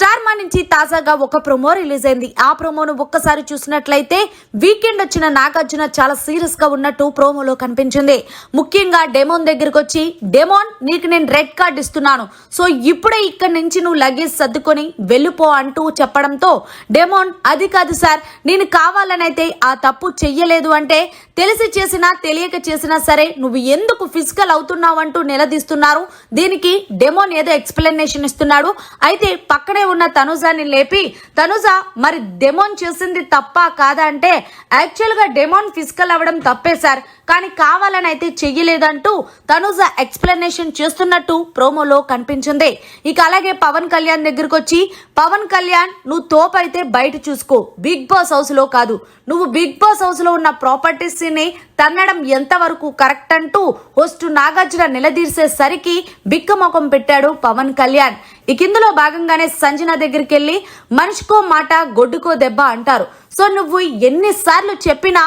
Star మా నుంచి తాజాగా ఒక ప్రోమో రిలీజ్ అయింది. ఆ ప్రోమోను ఒక్కసారి చూసినట్లయితే వీకెండ్ వచ్చిన నాగార్జున చాలా సీరియస్ గా ఉన్నట్టు ప్రోమోలో కనిపించింది. ముఖ్యంగా డెమోన్ దగ్గరికి వచ్చి, డెమోన్ నీకు నేను రెడ్ కార్డ్ ఇస్తున్నాను, సో ఇప్పుడే ఇక్కడి నుంచి నువ్వు లగేజ్ సర్దుకొని వెళ్ళిపో అంటూ చెప్పడంతో డెమోన్ అది కాదు సార్, నేను కావాలనైతే ఆ తప్పు చెయ్యలేదు అంటే, తెలిసి చేసినా తెలియక చేసినా సరే నువ్వు ఎందుకు ఫిజికల్ అవుతున్నావు అంటూ నిలదీస్తున్నారు. దీనికి డెమోన్ ఏదో ఎక్స్ప్లెనేషన్ ఇస్తున్నాడు. అయితే పక్కనే ఉన్న తనుజాని లేపి, తనుజా మరి డెమోన్ చేసింది తప్పా కాదా అంటే, యాక్చువల్ గా డెమోన్ ఫిజికల్ అవ్వడం తప్పే సార్, కానీ కావాలని అయితే చెయ్యలేదంటూ తనుజ ఎక్స్ప్లెనేషన్ చేస్తున్నట్టు ప్రోమోలో కనిపించింది. ఇక అలాగే పవన్ కళ్యాణ్ దగ్గరకు వచ్చి, పవన్ కళ్యాణ్ నువ్వు తోపైతే బయట చూసుకో, బిగ్ బాస్ హౌస్ లో కాదు, నువ్వు బిగ్ బాస్ హౌస్ లో ఉన్న ప్రాపర్టీస్ ని తన్నడం ఎంతవరకు కరెక్ట్ అంటూ హోస్ట్ నాగార్జున నిలదీసేసరికి బిక్కమొఖం పెట్టాడు పవన్ కళ్యాణ్. ఇక ఇందులో భాగంగానే సంజన దగ్గరికి వెళ్ళి, మనిషికో మాట గొడ్డుకో దెబ్బ అంటారు, సో నువ్వు ఎన్నిసార్లు చెప్పినా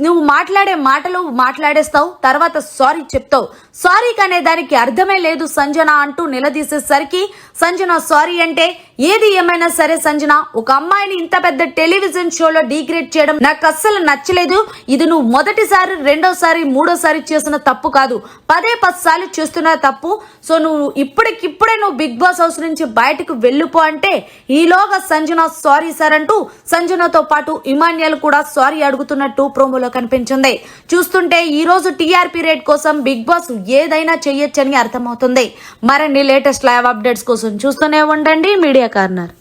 నువ్వు మాట్లాడే మాటలు మాట్లాడేస్తావు, తర్వాత సారీ చెప్తావు, సారీ అనే దానికి అర్థమే లేదు సంజన అంటూ నిలదీసేసరికి సంజన సారీ అంటే, ఏది ఏమైనా సరే సంజన, ఒక అమ్మాయిని ఇంత పెద్ద టెలివిజన్ షోలో డిగ్రేడ్ చేయడం నాకు అస్సలు నచ్చలేదు. ఇది నువ్వు మొదటిసారి, రెండోసారి, మూడోసారి చేసిన తప్పు కాదు, 10 సార్లు చేస్తున్న తప్పు. సో నువ్వు ఇప్పటికిప్పుడే నువ్వు బిగ్ బాస్ హౌస్ నుంచి బయటకు వెళ్ళిపో అంటే, ఈలోగా సంజన సారీ సార్ అంటూ సంజనతో పాటు ఇమాన్యుయల్ కూడా సారీ అడుగుతున్నట్టు ప్రోమోలో కనిపించింది. చూస్తుంటే ఈ రోజు టీఆర్పీ రేట్ కోసం బిగ్ బాస్ ఏదైనా చెయ్యొచ్చని అర్థమవుతుంది. మరిన్ని లేటెస్ట్ లైవ్ అప్డేట్స్ కోసం చూస్తూనే ఉండండి మీడియా కార్నర్.